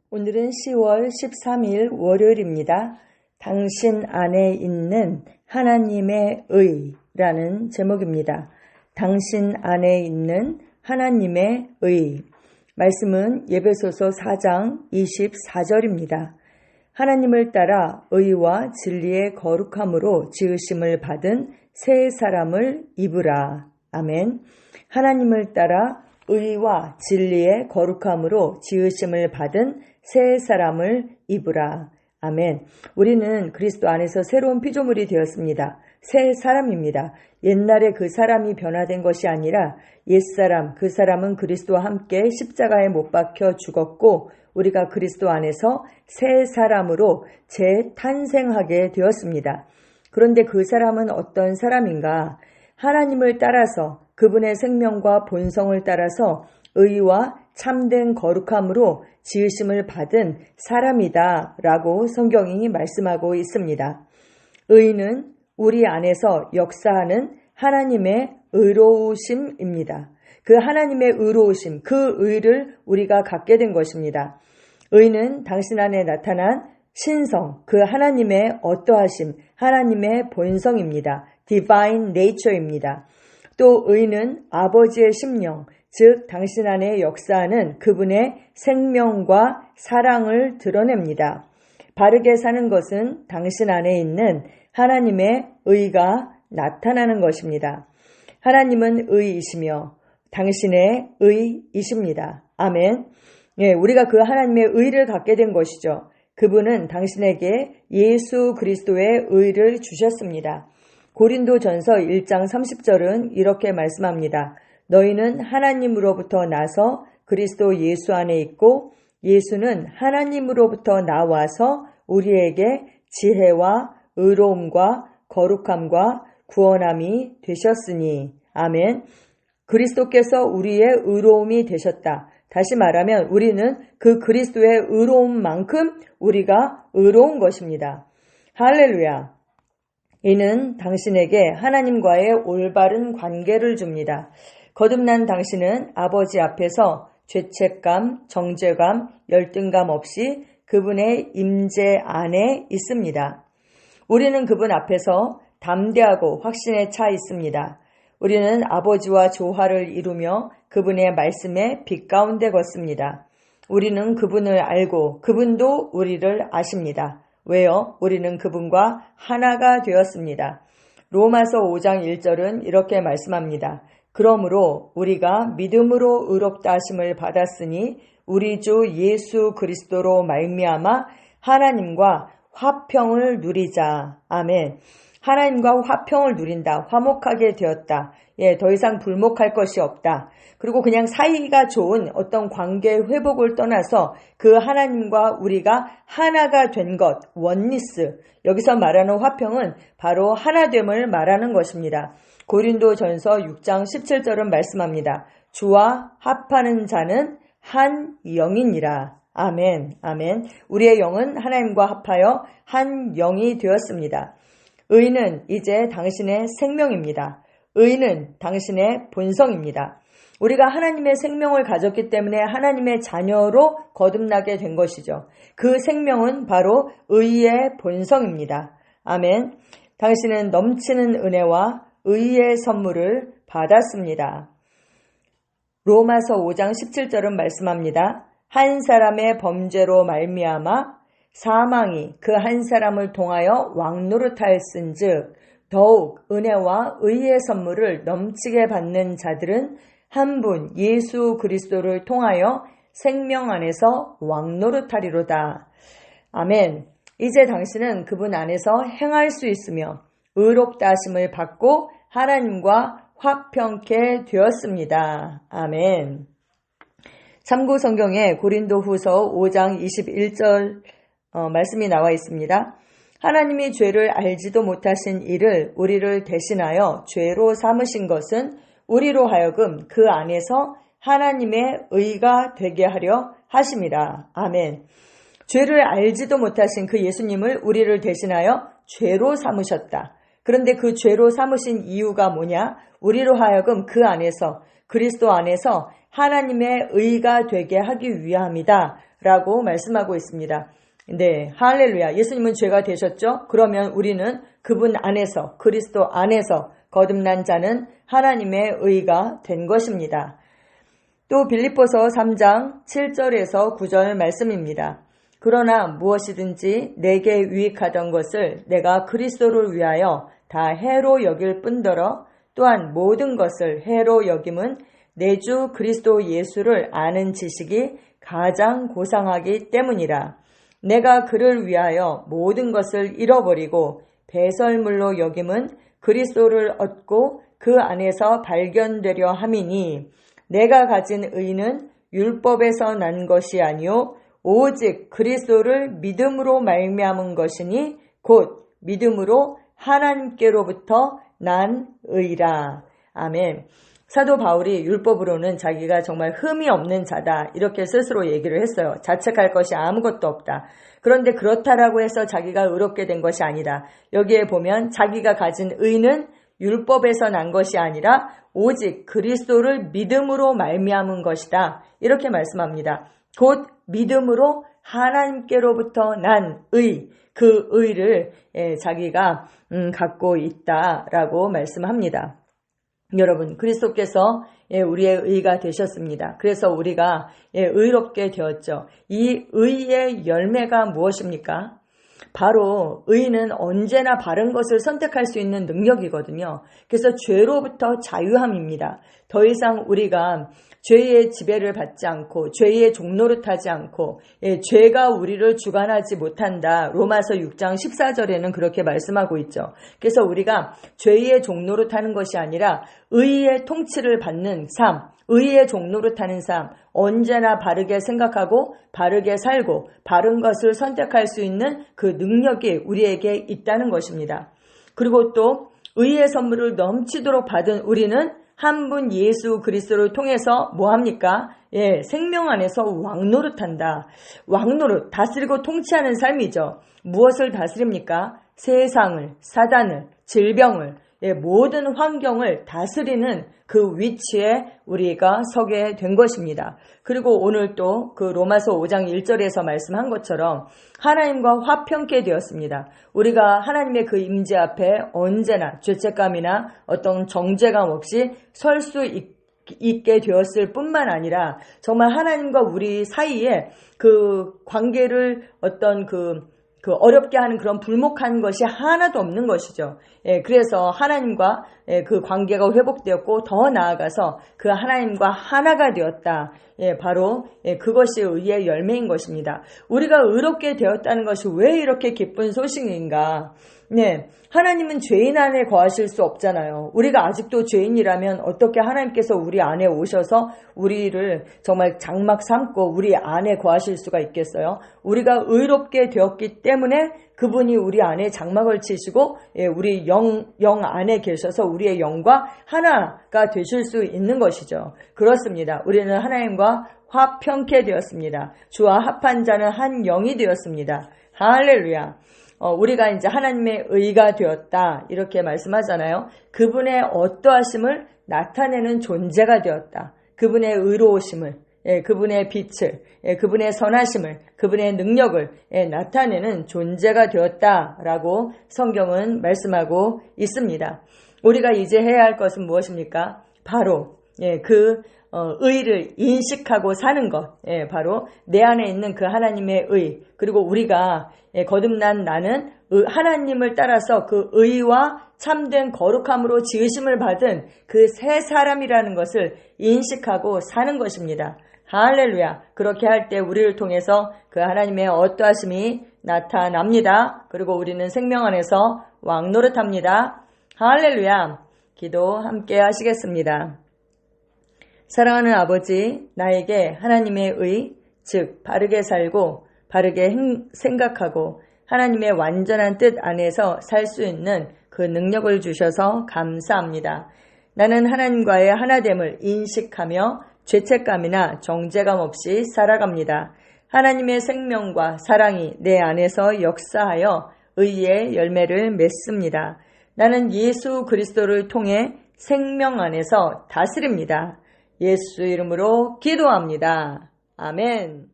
오늘은 10월 13일 월요일입니다. 당신 안에 있는 하나님의 의라는 제목입니다. 당신 안에 있는 하나님의 의. 말씀은 예배소서 4장 24절입니다. 하나님을 따라 의와 진리의 거룩함으로 지으심을 받은 새 사람을 입으라. 아멘. 하나님을 따라 의와 진리의 거룩함으로 지으심을 받은 새 사람을 입으라. 아멘. 우리는 그리스도 안에서 새로운 피조물이 되었습니다. 새 사람입니다. 옛날에 그 사람이 변화된 것이 아니라 옛사람, 그 사람은 그리스도와 함께 십자가에 못 박혀 죽었고 우리가 그리스도 안에서 새 사람으로 재탄생하게 되었습니다. 그런데 그 사람은 어떤 사람인가? 하나님을 따라서 그분의 생명과 본성을 따라서 의와 참된 거룩함으로 지으심을 받은 사람이다 라고 성경이 말씀하고 있습니다. 의는 우리 안에서 역사하는 하나님의 의로우심입니다. 그 하나님의 의로우심, 그 의를 우리가 갖게 된 것입니다. 의는 당신 안에 나타난 신성, 그 하나님의 어떠하심, 하나님의 본성입니다. Divine Nature입니다. 또 의는 아버지의 심령, 즉 당신 안에 역사하는 그분의 생명과 사랑을 드러냅니다. 바르게 사는 것은 당신 안에 있는 하나님의 의가 나타나는 것입니다. 하나님은 의이시며 당신의 의이십니다. 아멘. 우리가 그 하나님의 의를 갖게 된 것이죠. 그분은 당신에게 예수 그리스도의 의를 주셨습니다. 고린도전서 1장 30절은 이렇게 말씀합니다. 너희는 하나님으로부터 나서 그리스도 예수 안에 있고 예수는 하나님으로부터 나와서 우리에게 지혜와 의로움과 거룩함과 구원함이 되셨으니. 아멘. 그리스도께서 우리의 의로움이 되셨다. 다시 말하면 우리는 그 그리스도의 의로움만큼 우리가 의로운 것입니다. 할렐루야. 이는 당신에게 하나님과의 올바른 관계를 줍니다. 거듭난 당신은 아버지 앞에서 죄책감, 정죄감, 열등감 없이 그분의 임재 안에 있습니다. 우리는 그분 앞에서 담대하고 확신에 차 있습니다. 우리는 아버지와 조화를 이루며 그분의 말씀에 빛 가운데 걷습니다. 우리는 그분을 알고 그분도 우리를 아십니다. 왜요? 우리는 그분과 하나가 되었습니다. 로마서 5장 1절은 이렇게 말씀합니다. 그러므로 우리가 믿음으로 의롭다 하심을 받았으니 우리 주 예수 그리스도로 말미암아 하나님과 화평을 누리자. 아멘. 하나님과 화평을 누린다. 화목하게 되었다. 더 이상 불목할 것이 없다. 그리고 그냥 사이가 좋은 어떤 관계 회복을 떠나서 그 하나님과 우리가 하나가 된 것, 원니스. 여기서 말하는 화평은 바로 하나됨을 말하는 것입니다. 고린도전서 6장 17절은 말씀합니다. 주와 합하는 자는 한 영이니라. 아멘, 아멘. 우리의 영은 하나님과 합하여 한 영이 되었습니다. 의는 이제 당신의 생명입니다. 의는 당신의 본성입니다. 우리가 하나님의 생명을 가졌기 때문에 하나님의 자녀로 거듭나게 된 것이죠. 그 생명은 바로 의의 본성입니다. 아멘. 당신은 넘치는 은혜와 의의 선물을 받았습니다. 로마서 5장 17절은 말씀합니다. 한 사람의 범죄로 말미암아 사망이 그 한 사람을 통하여 왕노릇하였은즉 더욱 은혜와 의의 선물을 넘치게 받는 자들은 한 분 예수 그리스도를 통하여 생명 안에서 왕노릇하리로다. 아멘. 이제 당신은 그분 안에서 행할 수 있으며 의롭다 하심을 받고 하나님과 화평케 되었습니다. 아멘. 참고 성경에 고린도후서 5장 21절 말씀이 나와 있습니다. 하나님이 죄를 알지도 못하신 이를 우리를 대신하여 죄로 삼으신 것은 우리로 하여금 그 안에서 하나님의 의가 되게 하려 하심이라. 아멘. 죄를 알지도 못하신 그 예수님을 우리를 대신하여 죄로 삼으셨다. 그런데 그 죄로 삼으신 이유가 뭐냐? 우리로 하여금 그 안에서 그리스도 안에서 하나님의 의가 되게 하기 위함이다 라고 말씀하고 있습니다. 네, 할렐루야. 예수님은 죄가 되셨죠? 그러면 우리는 그분 안에서, 그리스도 안에서 거듭난 자는 하나님의 의가 된 것입니다. 또 빌립보서 3장 7절에서 9절 말씀입니다. 그러나 무엇이든지 내게 유익하던 것을 내가 그리스도를 위하여 다 해로 여길 뿐더러 또한 모든 것을 해로 여김은 내 주 그리스도 예수를 아는 지식이 가장 고상하기 때문이라. 내가 그를 위하여 모든 것을 잃어버리고 배설물로 여김은 그리스도를 얻고 그 안에서 발견되려 함이니 내가 가진 의는 율법에서 난 것이 아니요 오직 그리스도를 믿음으로 말미암은 것이니 곧 믿음으로 하나님께로부터 난 의라. 아멘. 사도 바울이 율법으로는 자기가 정말 흠이 없는 자다 이렇게 스스로 얘기를 했어요. 자책할 것이 아무것도 없다. 그런데 그렇다라고 해서 자기가 의롭게 된 것이 아니다. 여기에 보면 자기가 가진 의는 율법에서 난 것이 아니라 오직 그리스도를 믿음으로 말미암은 것이다. 이렇게 말씀합니다. 곧 믿음으로 하나님께로부터 난 의, 그 의를 자기가 갖고 있다라고 말씀합니다. 여러분, 그리스도께서 우리의 의가 되셨습니다. 그래서 우리가 의롭게 되었죠. 이 의의 열매가 무엇입니까? 바로 의는 언제나 바른 것을 선택할 수 있는 능력이거든요. 그래서 죄로부터 자유함입니다. 더 이상 우리가 죄의 지배를 받지 않고 죄의 종노릇하지 않고 죄가 우리를 주관하지 못한다. 로마서 6장 14절에는 그렇게 말씀하고 있죠. 그래서 우리가 죄의 종노릇하는 것이 아니라 의의 통치를 받는 삶, 의의 종노릇하는 삶, 언제나 바르게 생각하고 바르게 살고 바른 것을 선택할 수 있는 그 능력이 우리에게 있다는 것입니다. 그리고 또 의의 선물을 넘치도록 받은 우리는 한 분 예수 그리스도를 통해서 뭐합니까? 생명 안에서 왕노릇한다. 왕노릇, 다스리고 통치하는 삶이죠. 무엇을 다스립니까? 세상을, 사단을, 질병을, 모든 환경을 다스리는 그 위치에 우리가 서게 된 것입니다. 그리고 오늘 또 그 로마서 5장 1절에서 말씀한 것처럼 하나님과 화평케 되었습니다. 우리가 하나님의 그 임재 앞에 언제나 죄책감이나 어떤 정죄감 없이 설 수 있게 되었을 뿐만 아니라 정말 하나님과 우리 사이에 그 관계를 어떤 그 어렵게 하는 그런 불목한 것이 하나도 없는 것이죠. 그래서 하나님과 그 관계가 회복되었고 더 나아가서 그 하나님과 하나가 되었다. 바로 그것이 의의 열매인 것입니다. 우리가 의롭게 되었다는 것이 왜 이렇게 기쁜 소식인가? 하나님은 죄인 안에 거하실 수 없잖아요. 우리가 아직도 죄인이라면 어떻게 하나님께서 우리 안에 오셔서 우리를 정말 장막 삼고 우리 안에 거하실 수가 있겠어요? 우리가 의롭게 되었기 때문에 그분이 우리 안에 장막을 치시고 우리 영 안에 계셔서 우리의 영과 하나가 되실 수 있는 것이죠. 그렇습니다. 우리는 하나님과 화평케 되었습니다. 주와 합한 자는 한 영이 되었습니다. 할렐루야. 우리가 이제 하나님의 의가 되었다 이렇게 말씀하잖아요. 그분의 어떠하심을 나타내는 존재가 되었다. 그분의 의로우심을, 그분의 빛을, 그분의 선하심을, 그분의 능력을 나타내는 존재가 되었다라고 성경은 말씀하고 있습니다. 우리가 이제 해야 할 것은 무엇입니까? 바로 그 의를 인식하고 사는 것, 바로 내 안에 있는 그 하나님의 의, 그리고 우리가 거듭난 나는 하나님을 따라서 그 의와 참된 거룩함으로 지으심을 받은 그 새 사람이라는 것을 인식하고 사는 것입니다. 할렐루야. 그렇게 할 때 우리를 통해서 그 하나님의 어떠하심이 나타납니다. 그리고 우리는 생명 안에서 왕노릇합니다. 할렐루야. 기도 함께 하시겠습니다. 사랑하는 아버지, 나에게 하나님의 의, 즉 바르게 살고 바르게 생각하고 하나님의 완전한 뜻 안에서 살 수 있는 그 능력을 주셔서 감사합니다. 나는 하나님과의 하나됨을 인식하며 죄책감이나 정죄감 없이 살아갑니다. 하나님의 생명과 사랑이 내 안에서 역사하여 의의 열매를 맺습니다. 나는 예수 그리스도를 통해 생명 안에서 다스립니다. 예수 이름으로 기도합니다. 아멘.